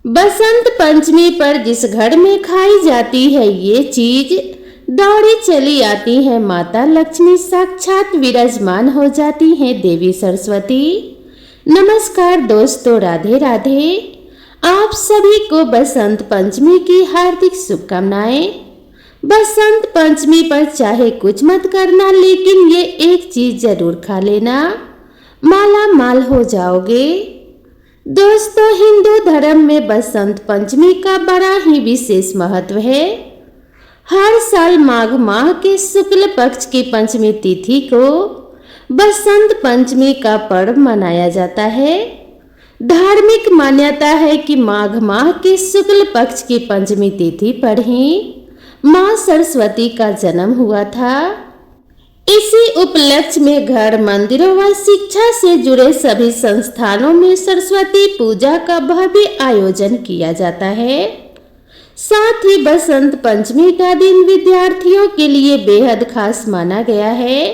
बसंत पंचमी पर जिस घर में खाई जाती है ये चीज, दौड़ी चली आती है माता लक्ष्मी, साक्षात विराजमान हो जाती है देवी सरस्वती। नमस्कार दोस्तों, राधे राधे। आप सभी को बसंत पंचमी की हार्दिक शुभकामनाएं। बसंत पंचमी पर चाहे कुछ मत करना, लेकिन ये एक चीज जरूर खा लेना, माला माल हो जाओगे। दोस्तों, हिंदू धर्म में बसंत पंचमी का बड़ा ही विशेष महत्व है। हर साल माघ माह के शुक्ल पक्ष की पंचमी तिथि को बसंत पंचमी का पर्व मनाया जाता है। धार्मिक मान्यता है कि माघ माह के शुक्ल पक्ष की पंचमी तिथि पर ही मां सरस्वती का जन्म हुआ था। इसी उपलक्ष्य में घर, मंदिरों व शिक्षा से जुड़े सभी संस्थानों में सरस्वती पूजा का भव्य आयोजन किया जाता है। साथ ही बसंत पंचमी का दिन विद्यार्थियों के लिए बेहद खास माना गया है,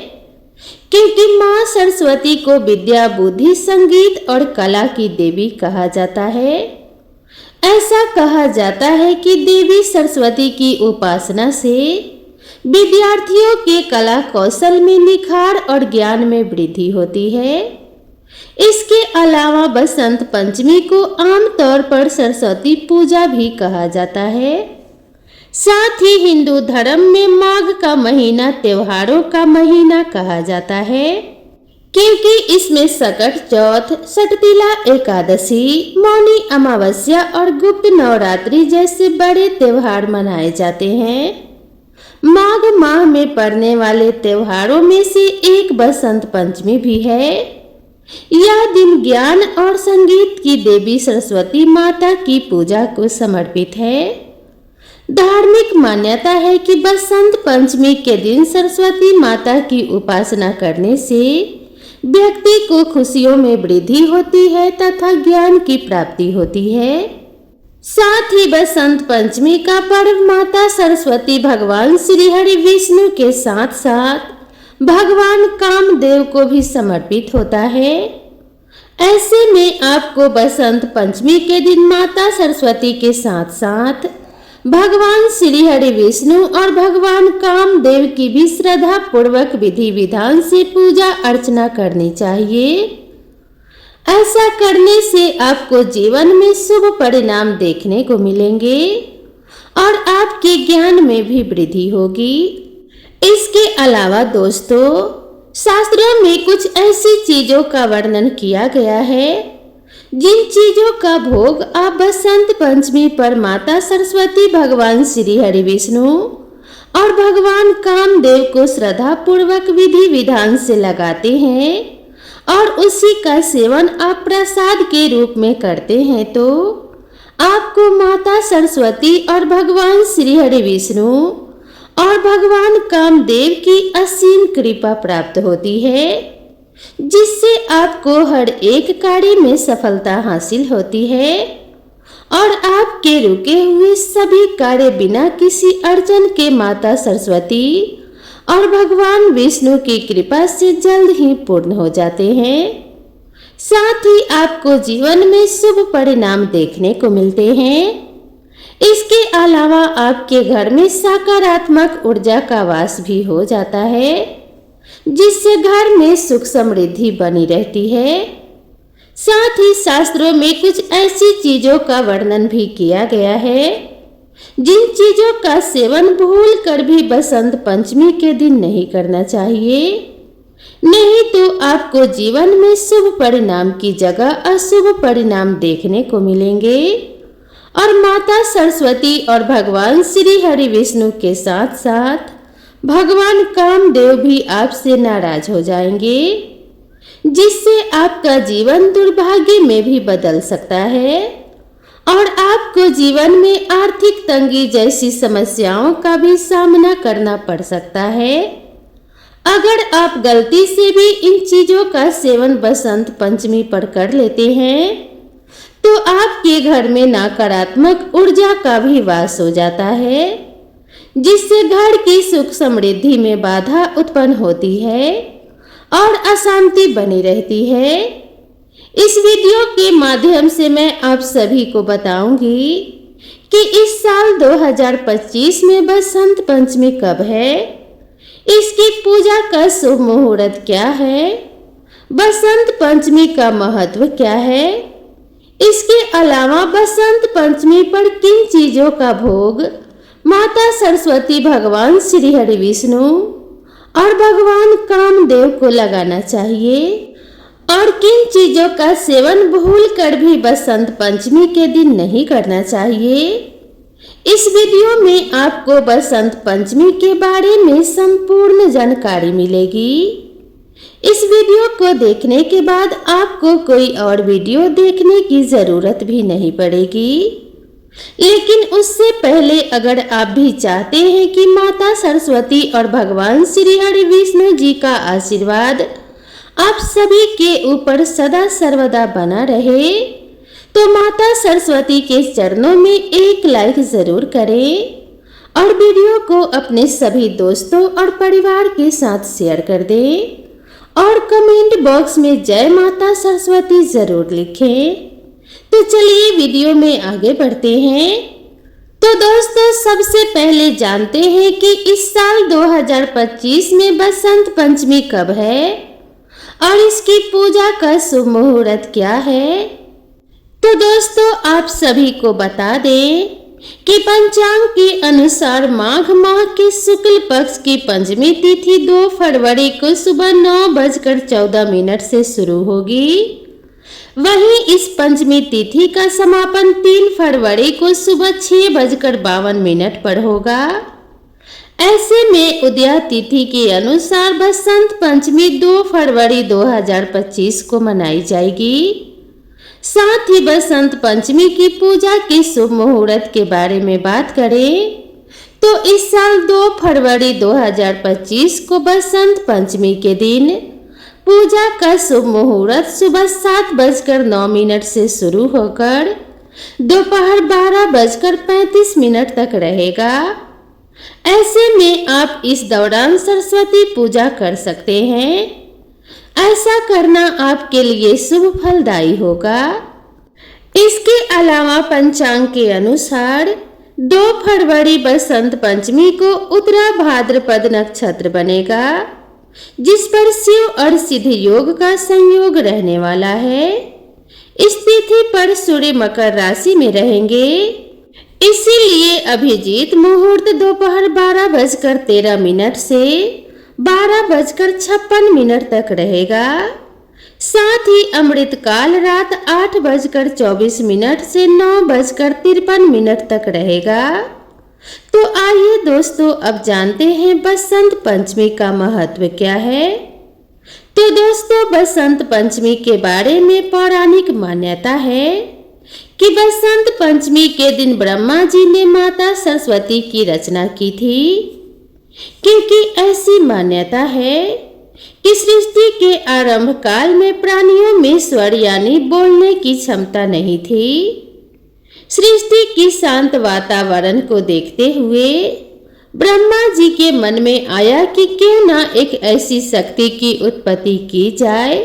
क्योंकि मां सरस्वती को विद्या, बुद्धि, संगीत और कला की देवी कहा जाता है। ऐसा कहा जाता है कि देवी सरस्वती की उपासना से विद्यार्थियों के कला कौशल में निखार और ज्ञान में वृद्धि होती है। इसके अलावा बसंत पंचमी को आमतौर पर सरस्वती पूजा भी कहा जाता है। साथ ही हिंदू धर्म में माघ का महीना त्योहारों का महीना कहा जाता है, क्योंकि इसमें सकट चौथ, सटतिला एकादशी, मौनी अमावस्या और गुप्त नवरात्रि जैसे बड़े त्योहार मनाए जाते हैं। माघ माह में पड़ने वाले त्योहारों में से एक बसंत पंचमी भी है। यह दिन ज्ञान और संगीत की देवी सरस्वती माता की पूजा को समर्पित है। धार्मिक मान्यता है कि बसंत पंचमी के दिन सरस्वती माता की उपासना करने से व्यक्ति को खुशियों में वृद्धि होती है तथा ज्ञान की प्राप्ति होती है। साथ ही बसंत पंचमी का पर्व माता सरस्वती भगवान श्री हरि विष्णु के साथ साथ भगवान कामदेव को भी समर्पित होता है। ऐसे में आपको बसंत पंचमी के दिन माता सरस्वती के साथ साथ भगवान श्री हरि विष्णु और भगवान कामदेव की भी श्रद्धा पूर्वक विधि विधान से पूजा अर्चना करनी चाहिए। ऐसा करने से आपको जीवन में शुभ परिणाम देखने को मिलेंगे और आपके ज्ञान में भी वृद्धि होगी। इसके अलावा दोस्तों, शास्त्रों में कुछ ऐसी चीजों का वर्णन किया गया है जिन चीजों का भोग आप बसंत पंचमी पर माता सरस्वती, भगवान श्री हरि विष्णु और भगवान कामदेव को श्रद्धा पूर्वक विधि विधान से लगाते हैं और उसी का सेवन आप प्रसाद के रूप में करते हैं, तो आपको माता सरस्वती और भगवान श्री हरि विष्णु और भगवान कामदेव की असीम कृपा प्राप्त होती है, जिससे आपको हर एक कार्य में सफलता हासिल होती है और आपके रुके हुए सभी कार्य बिना किसी अड़चन के माता सरस्वती और भगवान विष्णु की कृपा से जल्द ही पूर्ण हो जाते हैं। साथ ही आपको जीवन में शुभ परिणाम देखने को मिलते हैं। इसके अलावा आपके घर में सकारात्मक ऊर्जा का वास भी हो जाता है, जिससे घर में सुख समृद्धि बनी रहती है। साथ ही शास्त्रों में कुछ ऐसी चीजों का वर्णन भी किया गया है जिन चीजों का सेवन भूल कर भी बसंत पंचमी के दिन नहीं करना चाहिए, नहीं तो आपको जीवन में शुभ परिणाम की जगह अशुभ परिणाम देखने को मिलेंगे और माता सरस्वती और भगवान श्री हरि विष्णु के साथ साथ भगवान कामदेव भी आपसे नाराज हो जाएंगे, जिससे आपका जीवन दुर्भाग्य में भी बदल सकता है और आपको जीवन में आर्थिक तंगी जैसी समस्याओं का भी सामना करना पड़ सकता है। अगर आप गलती से भी इन चीजों का सेवन बसंत पंचमी पर कर लेते हैं, तो आपके घर में नकारात्मक ऊर्जा का भी वास हो जाता है, जिससे घर की सुख समृद्धि में बाधा उत्पन्न होती है और अशांति बनी रहती है। इस वीडियो के माध्यम से मैं आप सभी को बताऊंगी कि इस साल 2025 में बसंत पंचमी कब है, इसकी पूजा का शुभ मुहूर्त क्या है, बसंत पंचमी का महत्व क्या है। इसके अलावा बसंत पंचमी पर किन चीजों का भोग माता सरस्वती, भगवान श्री हरि विष्णु और भगवान कामदेव को लगाना चाहिए और किन चीजों का सेवन भूल कर भी बसंत पंचमी के दिन नहीं करना चाहिए। इस वीडियो में आपको बसंत पंचमी के बारे में संपूर्ण जानकारी मिलेगी। इस वीडियो को देखने के बाद आपको कोई और वीडियो देखने की जरूरत भी नहीं पड़ेगी। लेकिन उससे पहले अगर आप भी चाहते हैं कि माता सरस्वती और भगवान श्री हरि विष्णु जी का आशीर्वाद आप सभी के ऊपर सदा सर्वदा बना रहे, तो माता सरस्वती के चरणों में एक लाइक जरूर करें और वीडियो को अपने सभी दोस्तों और परिवार के साथ शेयर कर दें और कमेंट बॉक्स में जय माता सरस्वती जरूर लिखें। तो चलिए वीडियो में आगे बढ़ते हैं। तो दोस्तों, सबसे पहले जानते हैं कि इस साल 2025 में बसंत पंचमी कब है और इसकी पूजा का शुभ मुहूर्त क्या है। तो दोस्तों, आप सभी को बता दें कि पंचांग के अनुसार माघ माह के शुक्ल पक्ष की पंचमी तिथि 2 फरवरी को सुबह 9:14 से शुरू होगी। वहीं इस पंचमी तिथि का समापन 3 फरवरी को सुबह 6:52 पर होगा। ऐसे में उदया तिथि के अनुसार बसंत पंचमी 2 फरवरी 2025 को मनाई जाएगी। साथ ही बसंत पंचमी की पूजा के शुभ मुहूर्त के बारे में बात करें तो इस साल 2 फरवरी 2025 को बसंत पंचमी के दिन पूजा का शुभ मुहूर्त सुबह 7:09 से शुरू होकर दोपहर 12:35 तक रहेगा। ऐसे में आप इस दौरान सरस्वती पूजा कर सकते हैं। ऐसा करना आपके लिए शुभ फलदायी होगा। इसके अलावा पंचांग के अनुसार 2 फरवरी बसंत पंचमी को उत्तरा भाद्रपद नक्षत्र बनेगा, जिस पर शिव और सिद्ध योग का संयोग रहने वाला है। इस तिथि पर सूर्य मकर राशि में रहेंगे, इसीलिए अभिजीत मुहूर्त दोपहर 12:13 से 12:56 तक रहेगा। साथ ही अमृत काल रात 8:24 से 9:53 तक रहेगा। तो आइए दोस्तों, अब जानते हैं बसंत पंचमी का महत्व क्या है। तो दोस्तों, बसंत पंचमी के बारे में पौराणिक मान्यता है कि बसंत पंचमी के दिन ब्रह्मा जी ने माता सरस्वती की रचना की थी, क्योंकि ऐसी मान्यता है कि सृष्टि के आरंभ काल में प्राणियों में स्वर यानी बोलने की क्षमता नहीं थी। सृष्टि की शांत वातावरण को देखते हुए ब्रह्मा जी के मन में आया कि क्यों ना एक ऐसी शक्ति की उत्पत्ति की जाए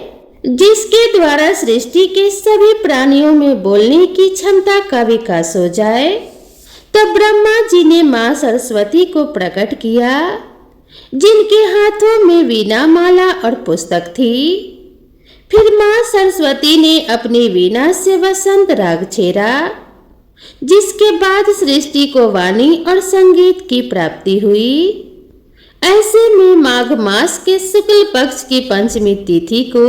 जिसके द्वारा सृष्टि के सभी प्राणियों में बोलने की क्षमता का विकास हो जाए। तब ब्रह्मा जी ने मां सरस्वती को प्रकट किया, जिनके हाथों में वीणा माला और पुस्तक थी। फिर मां सरस्वती ने अपनी वीणा से वसंत राग छेड़ा, जिसके बाद सृष्टि को वाणी और संगीत की प्राप्ति हुई। ऐसे में माघ मास के शुक्ल पक्ष की पंचमी तिथि को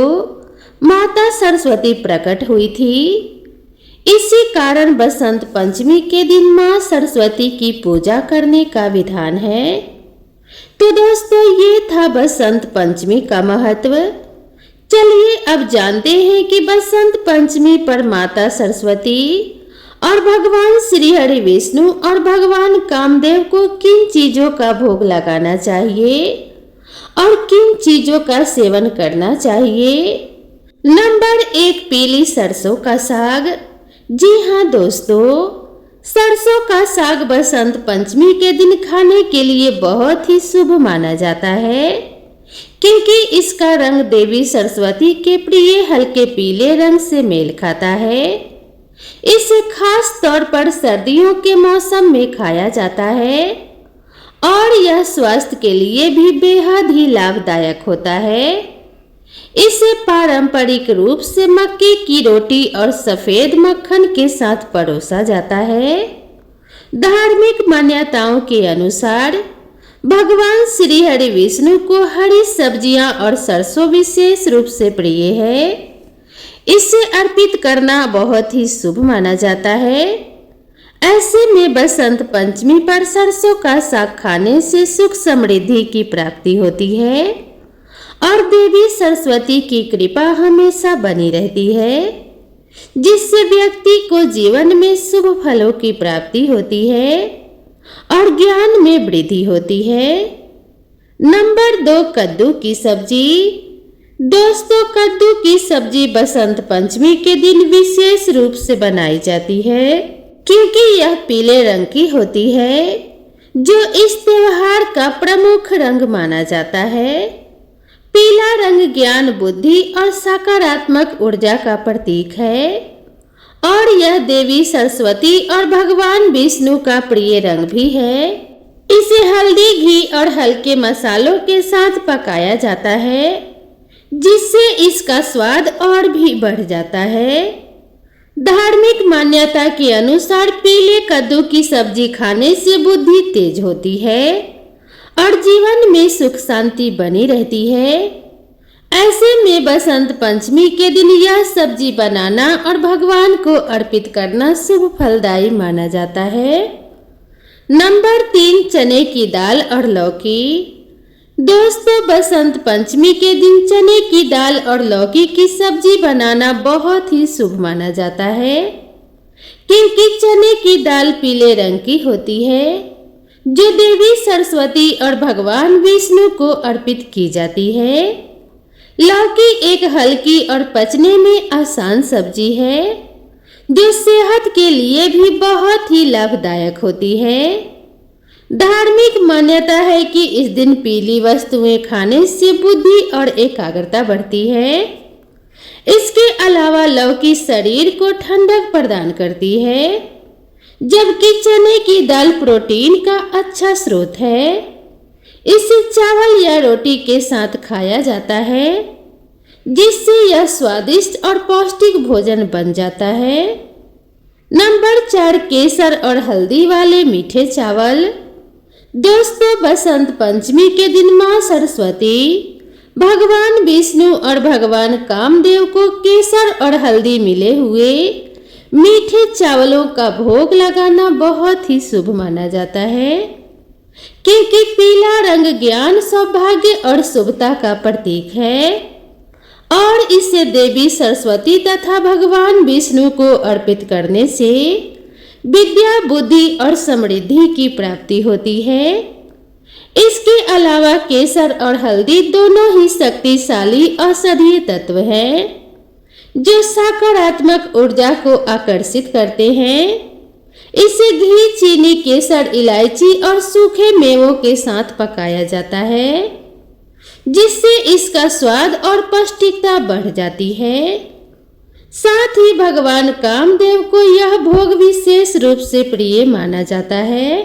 माता सरस्वती प्रकट हुई थी। इसी कारण बसंत पंचमी के दिन मां सरस्वती की पूजा करने का विधान है। तो दोस्तों, ये था बसंत पंचमी का महत्व। चलिए अब जानते हैं कि बसंत पंचमी पर माता सरस्वती और भगवान श्री हरि विष्णु और भगवान कामदेव को किन चीजों का भोग लगाना चाहिए और किन चीजों का सेवन करना चाहिए। नंबर 1, पीली सरसों का साग। जी हाँ दोस्तों, सरसों का साग बसंत पंचमी के दिन खाने के लिए बहुत ही शुभ माना जाता है, क्योंकि इसका रंग देवी सरस्वती के प्रिय हल्के पीले रंग से मेल खाता है। इसे खास तौर पर सर्दियों के मौसम में खाया जाता है और यह स्वास्थ्य के लिए भी बेहद ही लाभदायक होता है। इसे पारंपरिक रूप से मक्के की रोटी और सफेद मक्खन के साथ परोसा जाता है। धार्मिक मान्यताओं के अनुसार भगवान श्री हरि विष्णु को हरी सब्जियां और सरसों विशेष रूप से प्रिय है। इसे अर्पित करना बहुत ही शुभ माना जाता है। ऐसे में बसंत पंचमी पर सरसों का साग खाने से सुख समृद्धि की प्राप्ति होती है और देवी सरस्वती की कृपा हमेशा बनी रहती है, जिससे व्यक्ति को जीवन में शुभ फलों की प्राप्ति होती है और ज्ञान में वृद्धि होती है। नंबर 2, कद्दू की सब्जी। दोस्तों, कद्दू की सब्जी बसंत पंचमी के दिन विशेष रूप से बनाई जाती है, क्योंकि यह पीले रंग की होती है, जो इस त्योहार का प्रमुख रंग माना जाता है। पीला रंग ज्ञान, बुद्धि और सकारात्मक ऊर्जा का प्रतीक है और यह देवी सरस्वती और भगवान विष्णु का प्रिय रंग भी है। इसे हल्दी, घी और हल्के मसालों के साथ पकाया जाता है, जिससे इसका स्वाद और भी बढ़ जाता है। धार्मिक मान्यता के अनुसार पीले कद्दू की सब्जी खाने से बुद्धि तेज होती है और जीवन में सुख शांति बनी रहती है। ऐसे में बसंत पंचमी के दिन यह सब्जी बनाना और भगवान को अर्पित करना शुभ फलदायी माना जाता है। नंबर 3, चने की दाल और लौकी। दोस्तों, बसंत पंचमी के दिन चने की दाल और लौकी की सब्जी बनाना बहुत ही शुभ माना जाता है, क्योंकि चने की दाल पीले रंग की होती है, जो देवी सरस्वती और भगवान विष्णु को अर्पित की जाती है। लौकी एक हल्की और पचने में आसान सब्जी है, जो सेहत के लिए भी बहुत ही लाभदायक होती है। धार्मिक मान्यता है कि इस दिन पीली वस्तुएं खाने से बुद्धि और एकाग्रता बढ़ती है। इसके अलावा लौकी शरीर को ठंडक प्रदान करती है, जबकि चने की दाल प्रोटीन का अच्छा स्रोत है। इसे चावल या रोटी के साथ खाया जाता है, जिससे यह स्वादिष्ट और पौष्टिक भोजन बन जाता है। नंबर 4, केसर और हल्दी वाले मीठे चावल। दोस्तों, बसंत पंचमी के दिन मां सरस्वती, भगवान विष्णु और भगवान कामदेव को केसर और हल्दी मिले हुए मीठे चावलों का भोग लगाना बहुत ही शुभ माना जाता है, क्योंकि पीला रंग ज्ञान, सौभाग्य और शुभता का प्रतीक है और इसे देवी सरस्वती तथा भगवान विष्णु को अर्पित करने से विद्या, बुद्धि और समृद्धि की प्राप्ति होती है। इसके अलावा केसर और हल्दी दोनों ही शक्तिशाली औषधीय तत्व हैं, जो सकारात्मक ऊर्जा को आकर्षित करते हैं। इसे घी, चीनी, केसर, इलायची और सूखे मेवों के साथ पकाया जाता है, जिससे इसका स्वाद और पौष्टिकता बढ़ जाती है। साथ ही भगवान कामदेव को यह भोग विशेष रूप से प्रिय माना जाता है,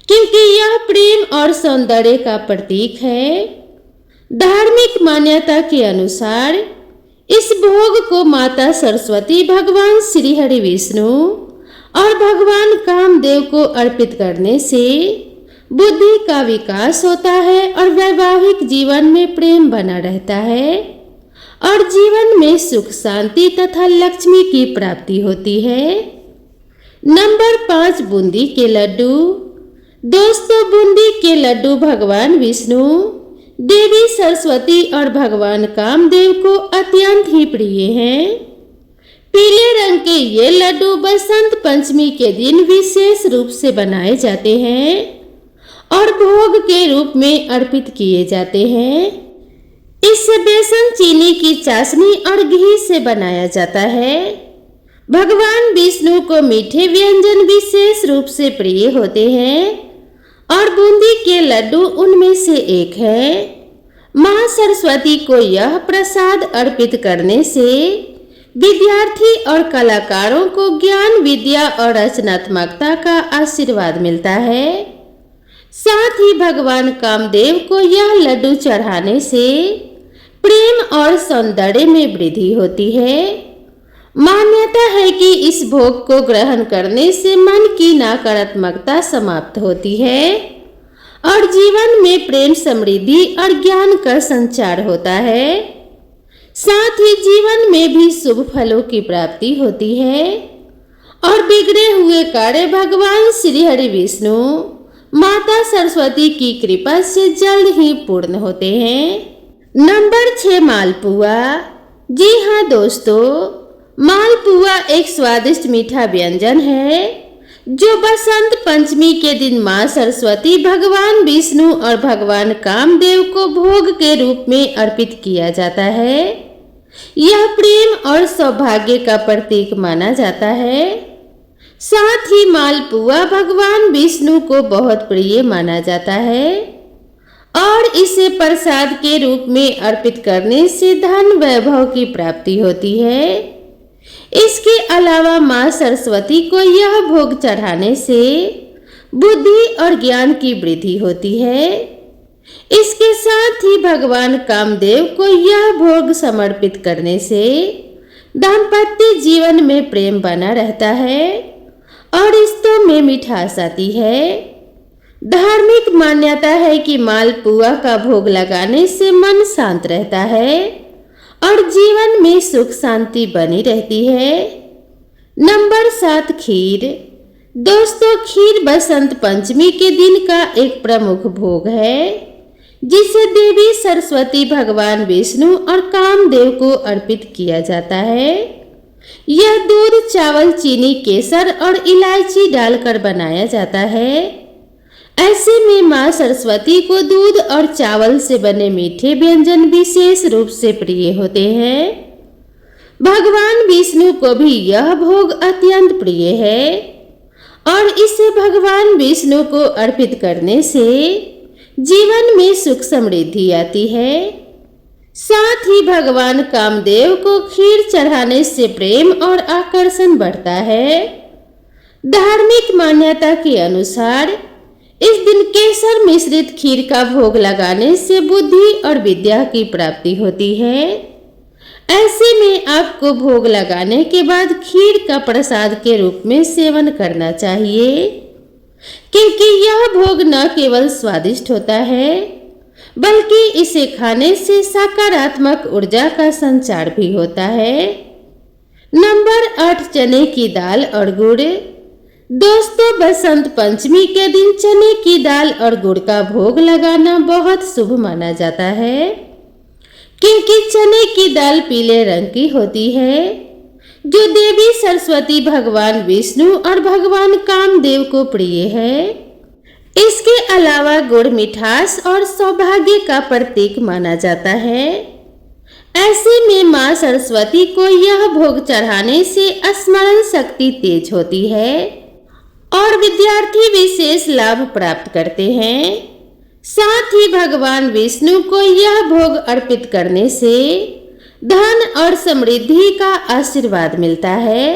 क्योंकि यह प्रेम और सौंदर्य का प्रतीक है। धार्मिक मान्यता के अनुसार इस भोग को माता सरस्वती, भगवान श्री हरि विष्णु और भगवान कामदेव को अर्पित करने से बुद्धि का विकास होता है और वैवाहिक जीवन में प्रेम बना रहता है और जीवन में सुख, शांति तथा लक्ष्मी की प्राप्ति होती है। नंबर 5, बूंदी के लड्डू। दोस्तों, बूंदी के लड्डू भगवान विष्णु, देवी सरस्वती और भगवान कामदेव को अत्यंत ही प्रिय हैं। पीले रंग के ये लड्डू बसंत पंचमी के दिन विशेष रूप से बनाए जाते हैं और भोग के रूप में अर्पित किए जाते हैं। इसे बेसन, चीनी की चाशनी और घी से बनाया जाता है। भगवान विष्णु को मीठे व्यंजन विशेष रूप से प्रिय होते हैं और बूंदी के लड्डू उनमें से एक है। माँ सरस्वती को यह प्रसाद अर्पित करने से विद्यार्थी और कलाकारों को ज्ञान, विद्या और रचनात्मकता का आशीर्वाद मिलता है। साथ ही भगवान कामदेव को यह लड्डू चढ़ाने से प्रेम और सौंदर्य में वृद्धि होती है। मान्यता है कि इस भोग को ग्रहण करने से मन की नकारात्मकता समाप्त होती है और जीवन में प्रेम, समृद्धि और ज्ञान का संचार होता है। साथ ही जीवन में भी शुभ फलों की प्राप्ति होती है और बिगड़े हुए कार्य भगवान श्री हरि विष्णु, माता सरस्वती की कृपा से जल्द ही पूर्ण होते हैं। नंबर 6, मालपुआ। जी हाँ दोस्तों, मालपुआ एक स्वादिष्ट मीठा व्यंजन है जो बसंत पंचमी के दिन माँ सरस्वती, भगवान विष्णु और भगवान कामदेव को भोग के रूप में अर्पित किया जाता है। यह प्रेम और सौभाग्य का प्रतीक माना जाता है। साथ ही मालपुआ भगवान विष्णु को बहुत प्रिय माना जाता है और इसे प्रसाद के रूप में अर्पित करने से धन, वैभव की प्राप्ति होती है। इसके अलावा माँ सरस्वती को यह भोग चढ़ाने से बुद्धि और ज्ञान की वृद्धि होती है। इसके साथ ही भगवान कामदेव को यह भोग समर्पित करने से दाम्पत्य जीवन में प्रेम बना रहता है और रिश्तों में मिठास आती है। धार्मिक मान्यता है कि मालपुआ का भोग लगाने से मन शांत रहता है और जीवन में सुख शांति बनी रहती है। नंबर 7, खीर। दोस्तों, खीर बसंत पंचमी के दिन का एक प्रमुख भोग है जिसे देवी सरस्वती, भगवान विष्णु और कामदेव को अर्पित किया जाता है। यह दूध, चावल, चीनी, केसर और इलायची डालकर बनाया जाता है। ऐसे में माँ सरस्वती को दूध और चावल से बने मीठे व्यंजन विशेष रूप से प्रिय होते हैं। भगवान विष्णु को भी यह भोग अत्यंत प्रिय है और इसे भगवान विष्णु को अर्पित करने से जीवन में सुख समृद्धि आती है। साथ ही भगवान कामदेव को खीर चढ़ाने से प्रेम और आकर्षण बढ़ता है। धार्मिक मान्यता के अनुसार इस दिन केसर मिश्रित खीर का भोग लगाने से बुद्धि और विद्या की प्राप्ति होती है। ऐसे में आपको भोग लगाने के बाद खीर का प्रसाद के रूप में सेवन करना चाहिए, क्योंकि यह भोग न केवल स्वादिष्ट होता है बल्कि इसे खाने से सकारात्मक ऊर्जा का संचार भी होता है। नंबर 8, चने की दाल और गुड़। दोस्तों, बसंत पंचमी के दिन चने की दाल और गुड़ का भोग लगाना बहुत शुभ माना जाता है, क्योंकि चने की दाल पीले रंग की होती है जो देवी सरस्वती, भगवान विष्णु और भगवान कामदेव को प्रिय है। इसके अलावा गुड़ मिठास और सौभाग्य का प्रतीक माना जाता है। ऐसे में माँ सरस्वती को यह भोग चढ़ाने से स्मरण शक्ति तेज होती है और विद्यार्थी विशेष लाभ प्राप्त करते हैं। साथ ही भगवान विष्णु को यह भोग अर्पित करने से धन और समृद्धि का आशीर्वाद मिलता है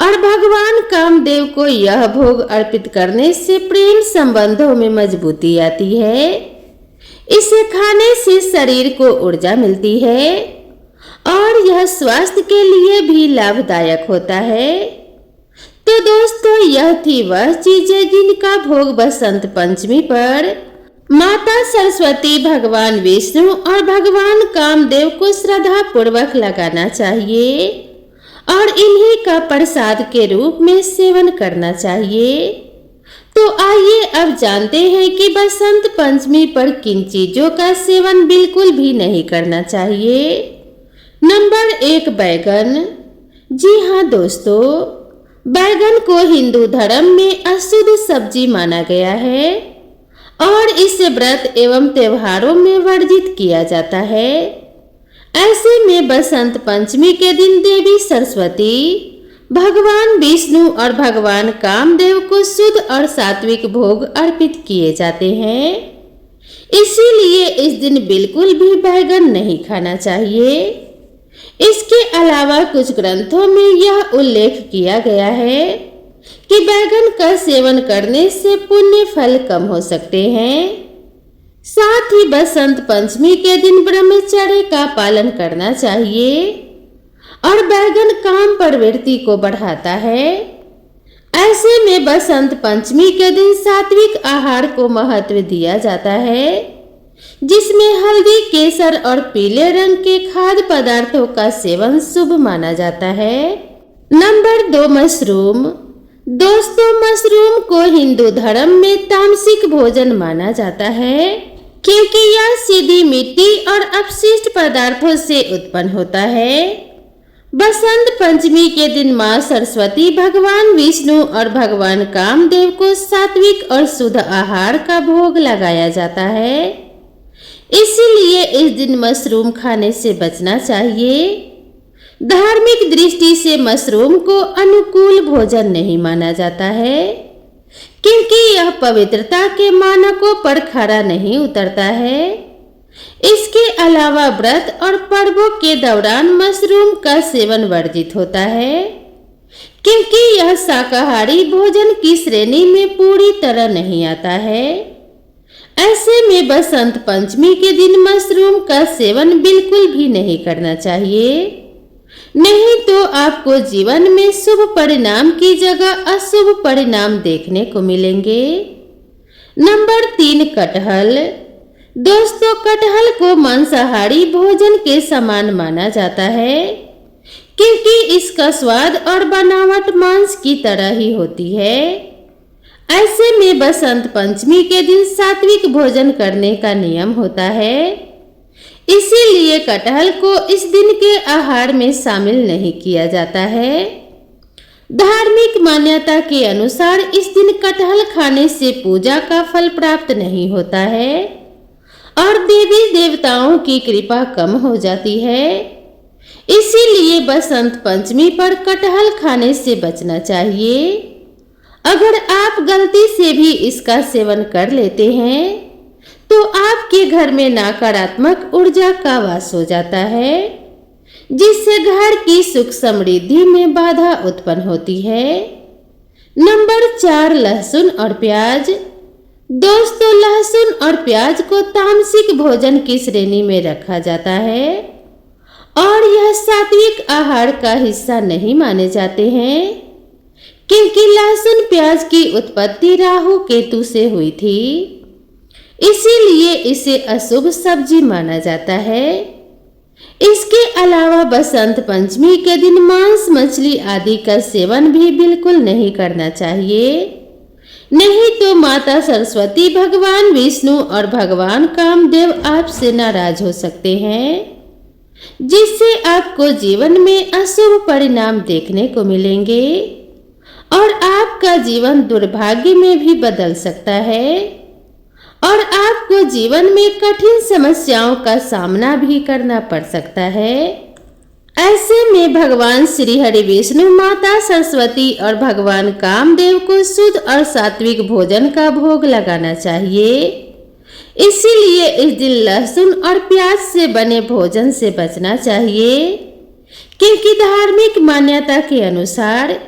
और भगवान कामदेव को यह भोग अर्पित करने से प्रेम संबंधों में मजबूती आती है। इसे खाने से शरीर को ऊर्जा मिलती है और यह स्वास्थ्य के लिए भी लाभदायक होता है। तो दोस्तों, यह थी वह चीजें जिनका भोग बसंत पंचमी पर माता सरस्वती, भगवान विष्णु और भगवान कामदेव को श्रद्धा पूर्वक लगाना चाहिए और इन्हीं का प्रसाद के रूप में सेवन करना चाहिए। तो आइए अब जानते हैं कि बसंत पंचमी पर किन चीजों का सेवन बिल्कुल भी नहीं करना चाहिए। नंबर 1, बैगन। जी हाँ दोस्तों, बैगन को हिंदू धर्म में अशुद्ध सब्जी माना गया है और इसे व्रत एवं त्योहारों में वर्जित किया जाता है। ऐसे में बसंत पंचमी के दिन देवी सरस्वती, भगवान विष्णु और भगवान कामदेव को शुद्ध और सात्विक भोग अर्पित किए जाते हैं। इसीलिए इस दिन बिल्कुल भी बैगन नहीं खाना चाहिए। इसके अलावा कुछ ग्रंथों में यह उल्लेख किया गया है कि बैगन का सेवन करने से पुण्य फल कम हो सकते हैं। साथ ही बसंत पंचमी के दिन ब्रह्मचर्य का पालन करना चाहिए और बैगन काम प्रवृत्ति को बढ़ाता है। ऐसे में बसंत पंचमी के दिन सात्विक आहार को महत्व दिया जाता है, जिसमें हल्दी, केसर और पीले रंग के खाद्य पदार्थों का सेवन शुभ माना जाता है। Number 2, mushroom. दोस्तों, मशरूम को हिंदू धर्म में तामसिक भोजन माना जाता है, क्योंकि यह सीधी मिट्टी और अपशिष्ट पदार्थों से उत्पन्न होता है। बसंत पंचमी के दिन मां सरस्वती, भगवान विष्णु और भगवान कामदेव को सात्विक और शुद्ध आहार का भोग लगाया जाता है। इसीलिए इस दिन मशरूम खाने से बचना चाहिए। धार्मिक दृष्टि से मशरूम को अनुकूल भोजन नहीं माना जाता है, क्योंकि यह पवित्रता के मानकों पर खरा नहीं उतरता है। इसके अलावा व्रत और पर्वों के दौरान मशरूम का सेवन वर्जित होता है, क्योंकि यह शाकाहारी भोजन की श्रेणी में पूरी तरह नहीं आता है। ऐसे में बसंत पंचमी के दिन मशरूम का सेवन बिल्कुल भी नहीं करना चाहिए, नहीं तो आपको जीवन में शुभ परिणाम की जगह अशुभ परिणाम देखने को मिलेंगे। नंबर 3, कटहल। दोस्तों, कटहल को मांसाहारी भोजन के समान माना जाता है, क्योंकि इसका स्वाद और बनावट मांस की तरह ही होती है। ऐसे में बसंत पंचमी के दिन सात्विक भोजन करने का नियम होता है। इसीलिए कटहल को इस दिन के आहार में शामिल नहीं किया जाता है। धार्मिक मान्यता के अनुसार इस दिन कटहल खाने से पूजा का फल प्राप्त नहीं होता है और देवी देवताओं की कृपा कम हो जाती है। इसीलिए बसंत पंचमी पर कटहल खाने से बचना चाहिए। अगर आप गलती से भी इसका सेवन कर लेते हैं तो आपके घर में नकारात्मक ऊर्जा का वास हो जाता है, जिससे घर की सुख समृद्धि में बाधा उत्पन्न होती है। नंबर 4, लहसुन और प्याज। दोस्तों, लहसुन और प्याज को तामसिक भोजन की श्रेणी में रखा जाता है और यह सात्विक आहार का हिस्सा नहीं माने जाते हैं, क्योंकि लहसुन प्याज की उत्पत्ति राहु केतु से हुई थी। इसीलिए इसे अशुभ सब्जी माना जाता है। इसके अलावा बसंत पंचमी के दिन मांस, मछली आदि का सेवन भी बिल्कुल नहीं करना चाहिए, नहीं तो माता सरस्वती, भगवान विष्णु और भगवान कामदेव आपसे नाराज हो सकते हैं, जिससे आपको जीवन में अशुभ परिणाम देखने को मिलेंगे और आपका जीवन दुर्भाग्य में भी बदल सकता है और आपको जीवन में कठिन समस्याओं का सामना भी करना पड़ सकता है। ऐसे में भगवान श्री हरि विष्णु, माता सरस्वती और भगवान कामदेव को शुद्ध और सात्विक भोजन का भोग लगाना चाहिए। इसीलिए इस दिन लहसुन और प्याज से बने भोजन से बचना चाहिए, क्योंकि धार्मिक मान्यता के अनुसार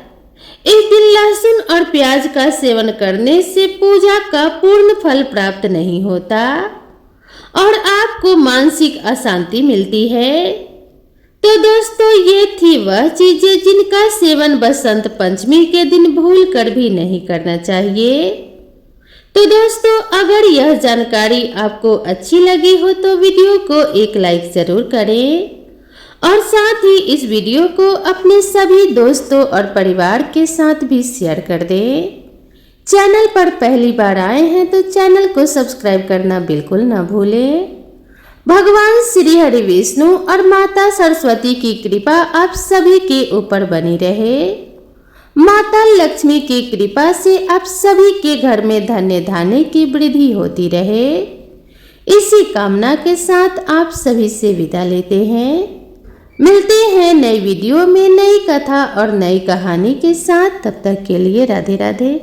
इस दिन लहसुन और प्याज का सेवन करने से पूजा का पूर्ण फल प्राप्त नहीं होता और आपको मानसिक अशांति मिलती है। तो दोस्तों, ये थी वह चीजें जिनका सेवन बसंत पंचमी के दिन भूल कर भी नहीं करना चाहिए। तो दोस्तों, अगर यह जानकारी आपको अच्छी लगी हो तो वीडियो को एक लाइक जरूर करें और साथ ही इस वीडियो को अपने सभी दोस्तों और परिवार के साथ भी शेयर कर दें। चैनल पर पहली बार आए हैं तो चैनल को सब्सक्राइब करना बिल्कुल ना भूलें। भगवान श्री हरि विष्णु और माता सरस्वती की कृपा आप सभी के ऊपर बनी रहे। माता लक्ष्मी की कृपा से आप सभी के घर में धन्य धान्य की वृद्धि होती रहे। इसी कामना के साथ आप सभी से विदा लेते हैं। मिलते हैं नई वीडियो में नई कथा और नई कहानी के साथ। तब तक के लिए राधे राधे।